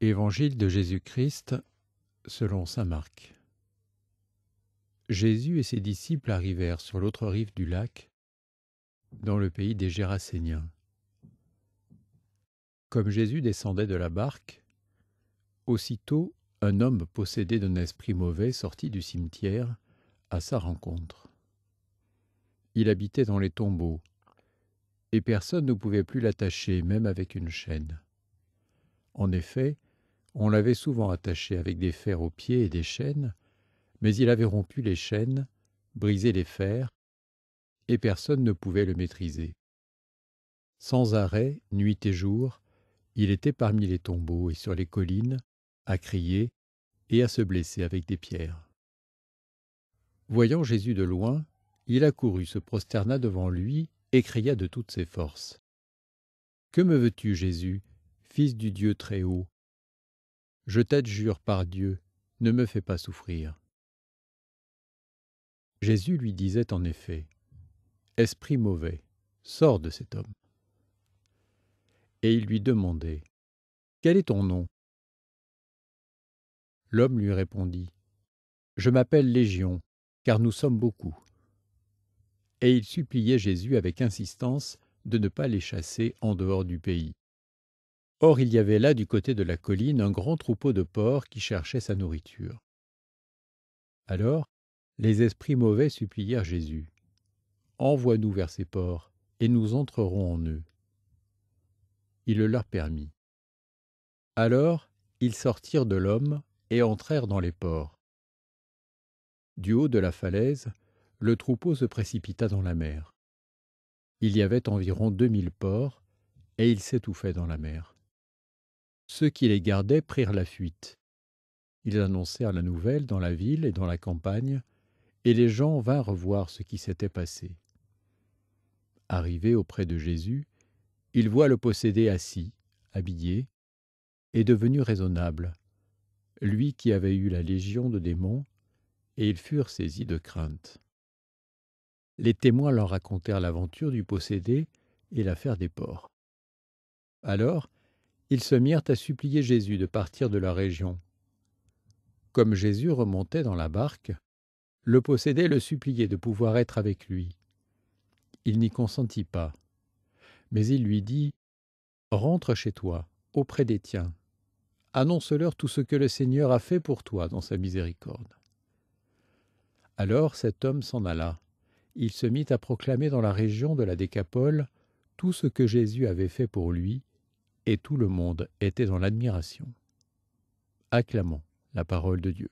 Évangile de Jésus-Christ selon saint Marc. Jésus et ses disciples arrivèrent sur l'autre rive du lac, dans le pays des Géraséniens. Comme Jésus descendait de la barque, aussitôt un homme possédé d'un esprit mauvais sortit du cimetière à sa rencontre. Il habitait dans les tombeaux, et personne ne pouvait plus l'attacher, même avec une chaîne. En effet, on l'avait souvent attaché avec des fers aux pieds et des chaînes, mais il avait rompu les chaînes, brisé les fers, et personne ne pouvait le maîtriser. Sans arrêt, nuit et jour, il était parmi les tombeaux et sur les collines, à crier et à se blesser avec des pierres. Voyant Jésus de loin, il accourut, se prosterna devant lui et cria de toutes ses forces. « Que me veux-tu, Jésus, fils du Dieu Très-Haut ? Je t'adjure par Dieu, ne me fais pas souffrir. » Jésus lui disait en effet, « Esprit mauvais, sors de cet homme. » Et il lui demandait, « Quel est ton nom ?» L'homme lui répondit, « Je m'appelle Légion, car nous sommes beaucoup. » Et il suppliait Jésus avec insistance de ne pas les chasser en dehors du pays. Or il y avait là du côté de la colline un grand troupeau de porcs qui cherchait sa nourriture. Alors les esprits mauvais supplièrent Jésus, « Envoie-nous vers ces porcs, et nous entrerons en eux. » Il le leur permit. Alors ils sortirent de l'homme et entrèrent dans les porcs. Du haut de la falaise, le troupeau se précipita dans la mer. Il y avait environ 2000 porcs, et ils s'étouffaient dans la mer. Ceux qui les gardaient prirent la fuite. Ils annoncèrent la nouvelle dans la ville et dans la campagne, et les gens vinrent voir ce qui s'était passé. Arrivés auprès de Jésus, ils voient le possédé assis, habillé, et devenu raisonnable, lui qui avait eu la légion de démons, et ils furent saisis de crainte. Les témoins leur racontèrent l'aventure du possédé et l'affaire des porcs. Alors, ils se mirent à supplier Jésus de partir de la région. Comme Jésus remontait dans la barque, le possédé le suppliait de pouvoir être avec lui. Il n'y consentit pas, mais il lui dit, « Rentre chez toi, auprès des tiens. Annonce-leur tout ce que le Seigneur a fait pour toi dans sa miséricorde. » Alors cet homme s'en alla. Il se mit à proclamer dans la région de la Décapole tout ce que Jésus avait fait pour lui, et tout le monde était dans l'admiration. Acclamons la parole de Dieu.